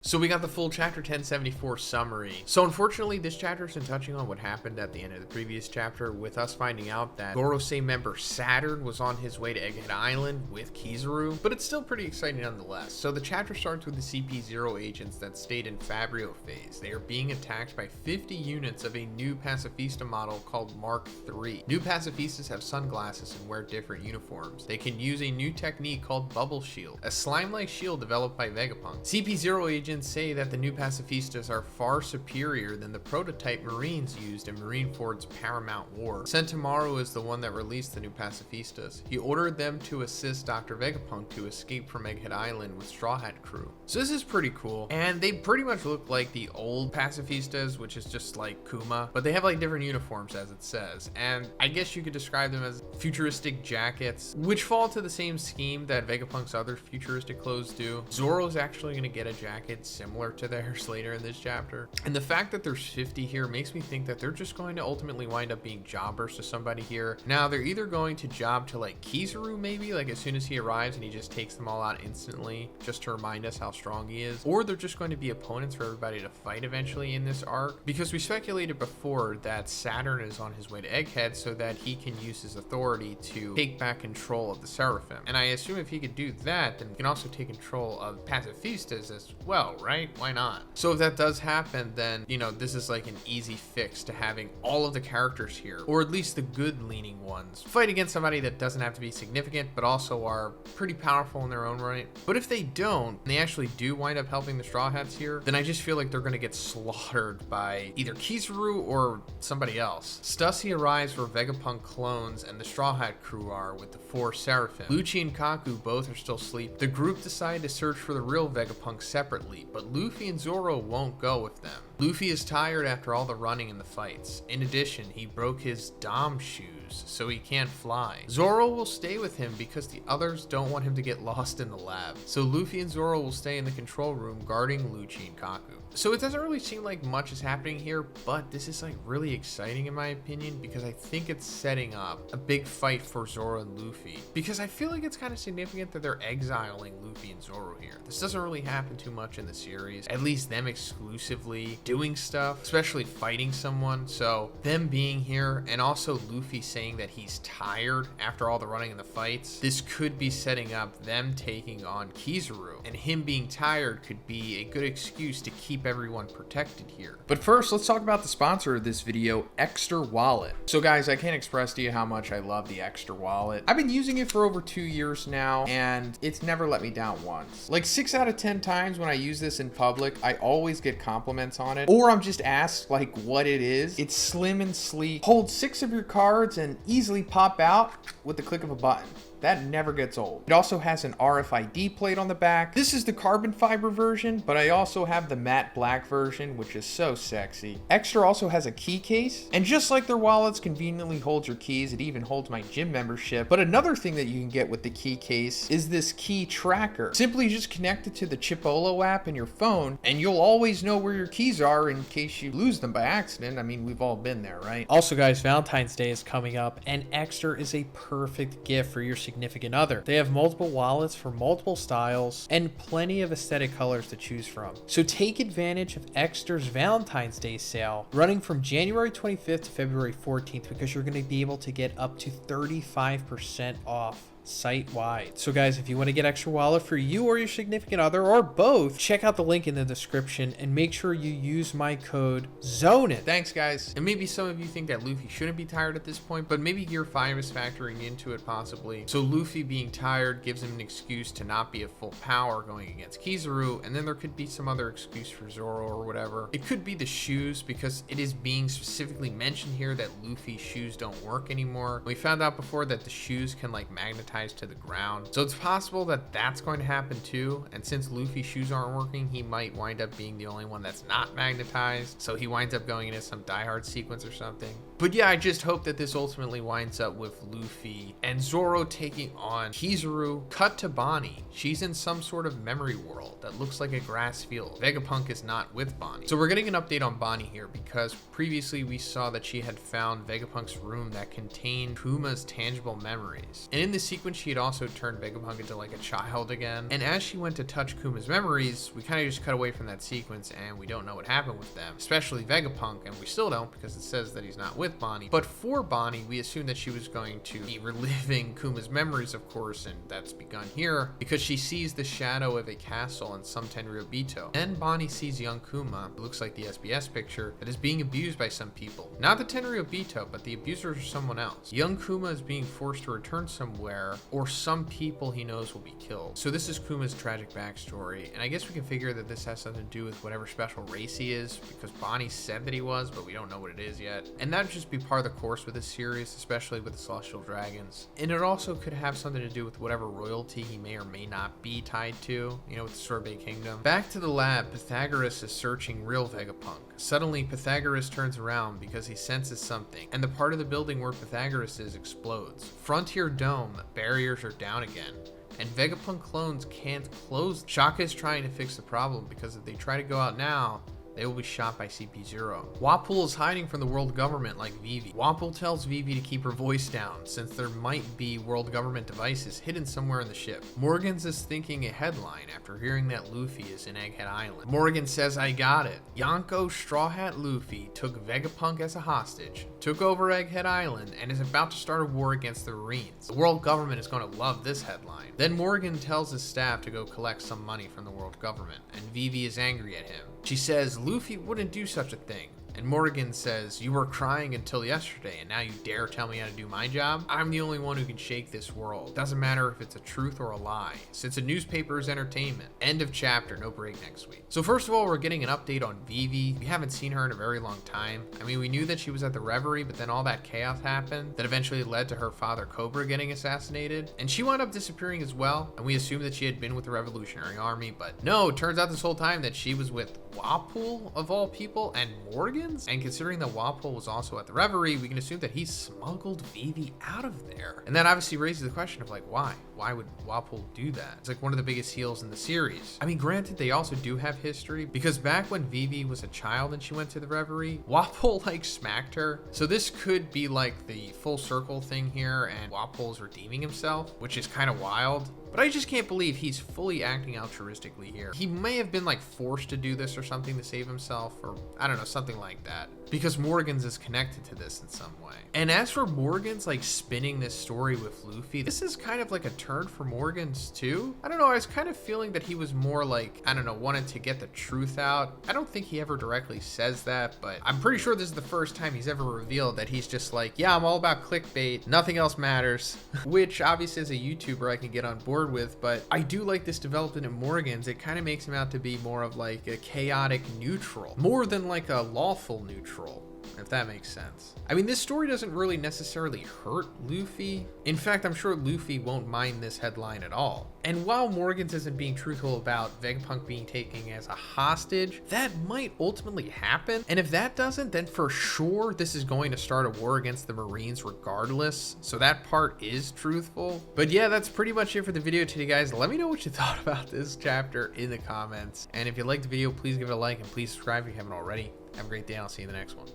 So we got the full chapter 1074 summary. So unfortunately, this chapter isn't touching on what happened at the end of the previous chapter, with us finding out that Gorosei member Saturn was on his way to Egghead Island with Kizaru, but it's still pretty exciting nonetheless. So the chapter starts with the CP0 agents that stayed in Fabrio phase. They are being attacked by 50 units of a new Pacifista model called Mark III. New Pacifistas have sunglasses and wear different uniforms. They can use a new technique called Bubble Shield, a slime-like shield developed by Vegapunk. CP0 agents say that the new Pacifistas are far superior than the prototype Marines used in Marineford's Paramount War. Sentomaru is the one that released the new Pacifistas. He ordered them to assist Dr. Vegapunk to escape from Egghead Island with Straw Hat crew. So this is pretty cool, and they pretty much look like the old Pacifistas, which is just like Kuma, but they have like different uniforms as it says, and I guess you could describe them as futuristic jackets, which fall to the same scheme that Vegapunk's other futuristic clothes do. Zoro's actually going to get a jacket similar to theirs later in this chapter, and the fact that there's 50 here makes me think that they're just going to ultimately wind up being jobbers to somebody here. Now they're either going to job to like Kizaru, maybe like as soon as he arrives and he just takes them all out instantly just to remind us how strong he is, or they're just going to be opponents for everybody to fight eventually in this arc, because we speculated before that Saturn is on his way to Egghead so that he can use his authority to take back control of the Seraphim, and I assume if he could do that, then he can also take control of Pacifistas as well, right? Why not? So if that does happen, then, you know, this is like an easy fix to having all of the characters here, or at least the good leaning ones, fight against somebody that doesn't have to be significant, but also are pretty powerful in their own right. But if they don't, and they actually do wind up helping the Straw Hats here, then I just feel like they're going to get slaughtered by either Kizaru or somebody else. Stussy arrives where Vegapunk clones and the Straw Hat crew are with the 4 Seraphim. Lucci and Kaku both are still asleep. The group decide to search for the real Vegapunk separately, but Luffy and Zoro won't go with them. Luffy is tired after all the running and the fights. In addition, he broke his Dom shoes, so he can't fly. Zoro will stay with him because the others don't want him to get lost in the lab. So Luffy and Zoro will stay in the control room guarding Lucci and Kaku. So it doesn't really seem like much is happening here, but this is like really exciting in my opinion, because I think it's setting up a big fight for Zoro and Luffy, because I feel like it's kind of significant that they're exiling Luffy and Zoro here. This doesn't really happen too much in the series, at least them exclusively doing stuff, especially fighting someone. So them being here, and also Luffy saying that he's tired after all the running and the fights, this could be setting up them taking on Kizaru, and him being tired could be a good excuse to keep everyone protected here. But first, let's talk about the sponsor of this video, Ekster Wallet. So guys, I can't express to you how much I love the Ekster Wallet. I've been using it for over 2 years now, and it's never let me down once. Like 6 out of 10 times when I use this in public, I always get compliments on it, or I'm just asked like what it is. It's slim and sleek, holds 6 of your cards, and easily pop out with the click of a button. That never gets old. It also has an RFID plate on the back. This is the carbon fiber version, but I also have the matte black version, which is so sexy. Ekster also has a key case, and just like their wallets conveniently holds your keys, it even holds my gym membership. But another thing that you can get with the key case is this key tracker. Simply just connect it to the Chipolo app in your phone, and you'll always know where your keys are in case you lose them by accident. I mean, we've all been there, right? Also guys, Valentine's Day is coming up, and Ekster is a perfect gift for your significant other. They have multiple wallets for multiple styles and plenty of aesthetic colors to choose from. So take advantage of Ekster's Valentine's Day sale running from January 25th to February 14th, because you're going to be able to get up to 35% off site-wide. So guys, if you want to get Ekster Wallet for you or your significant other, or both, check out the link in the description and make sure you use my code Zhoniin. Thanks guys. And maybe some of you think that Luffy shouldn't be tired at this point, but maybe Gear 5 is factoring into it possibly. So Luffy being tired gives him an excuse to not be at full power going against Kizaru, and then there could be some other excuse for Zoro or whatever. It could be the shoes, because it is being specifically mentioned here that Luffy's shoes don't work anymore. We found out before that the shoes can like magnetize to the ground, so it's possible that that's going to happen too. And since Luffy's shoes aren't working, he might wind up being the only one that's not magnetized, so he winds up going into some Die Hard sequence or something. But yeah, I just hope that this ultimately winds up with Luffy and Zoro taking on Kizaru. Cut to Bonney. She's in some sort of memory world that looks like a grass field. Vegapunk is not with Bonney. So we're getting an update on Bonney here, because previously we saw that she had found Vegapunk's room that contained Puma's tangible memories. And in the sequence when she had also turned Vegapunk into like a child again. And as she went to touch Kuma's memories, we kind of just cut away from that sequence and we don't know what happened with them, especially Vegapunk, and we still don't because it says that he's not with Bonney. But for Bonney, we assume that she was going to be reliving Kuma's memories, of course, and that's begun here because she sees the shadow of a castle in some Tenryubito. Then Bonney sees young Kuma, who looks like the SBS picture, that is being abused by some people. Not the Tenryubito, but the abusers are someone else. Young Kuma is being forced to return somewhere, or some people he knows will be killed. So this is Kuma's tragic backstory, and I guess we can figure that this has something to do with whatever special race he is, because Bonney said that he was, but we don't know what it is yet. And that would just be part of the course with this series, especially with the Celestial Dragons. And it also could have something to do with whatever royalty he may or may not be tied to, you know, with the Sorbet Kingdom. Back to the lab, Pythagoras is searching real Vegapunk. Suddenly, Pythagoras turns around because he senses something, and the part of the building where Pythagoras is explodes. Frontier Dome, barriers are down again, and Vegapunk clones can't close. Shaka is trying to fix the problem because if they try to go out now, they will be shot by CP0. Wapol is hiding from the world government like Vivi. Wapol tells Vivi to keep her voice down since there might be world government devices hidden somewhere in the ship. Morgans is thinking a headline after hearing that Luffy is in Egghead Island. Morgan says, "I got it. Yonko Straw Hat Luffy took Vegapunk as a hostage, took over Egghead Island, and is about to start a war against the Marines. The world government is going to love this headline." Then Morgan tells his staff to go collect some money from the world government, and Vivi is angry at him. She says Luffy wouldn't do such a thing. And Morgan says, "You were crying until yesterday, and now you dare tell me how to do my job? I'm the only one who can shake this world. Doesn't matter if it's a truth or a lie, since a newspaper is entertainment." End of chapter, no break next week. So first of all, we're getting an update on Vivi. We haven't seen her in a very long time. I mean, we knew that she was at the Reverie, but then all that chaos happened that eventually led to her father Cobra getting assassinated. And she wound up disappearing as well, and we assumed that she had been with the Revolutionary Army, but no, it turns out this whole time that she was with Wapol, of all people, and Morgan? And considering that Wapol was also at the Reverie, we can assume that he smuggled Vivi out of there. And that obviously raises the question of like, why? Why would Wapol do that? It's like one of the biggest heels in the series. I mean, granted, they also do have history, because back when Vivi was a child and she went to the Reverie, Wapol like smacked her. So this could be like the full circle thing here, and Wapol's redeeming himself, which is kind of wild. But I just can't believe he's fully acting altruistically here. He may have been like forced to do this or something to save himself, or I don't know, something like that, because Morgans is connected to this in some way. And as for Morgans like spinning this story with Luffy, this is kind of like a turn for Morgans too. I don't know, I was kind of feeling that he was more like, I don't know, wanted to get the truth out. I don't think he ever directly says that, but I'm pretty sure this is the first time he's ever revealed that he's just like, yeah, I'm all about clickbait, nothing else matters, which obviously as a YouTuber I can get on board with, but I do like this development in Morgans. It kind of makes him out to be more of like a chaotic neutral, more than like a lawful neutral, if that makes sense. I mean, this story doesn't really necessarily hurt Luffy. In fact, I'm sure Luffy won't mind this headline at all. And while Morgans isn't being truthful about Vegapunk being taken as a hostage, that might ultimately happen. And if that doesn't, then for sure this is going to start a war against the Marines regardless. So that part is truthful. But yeah, that's pretty much it for the video today, guys. Let me know what you thought about this chapter in the comments. And if you liked the video, please give it a like and please subscribe if you haven't already. Have a great day, and I'll see you in the next one.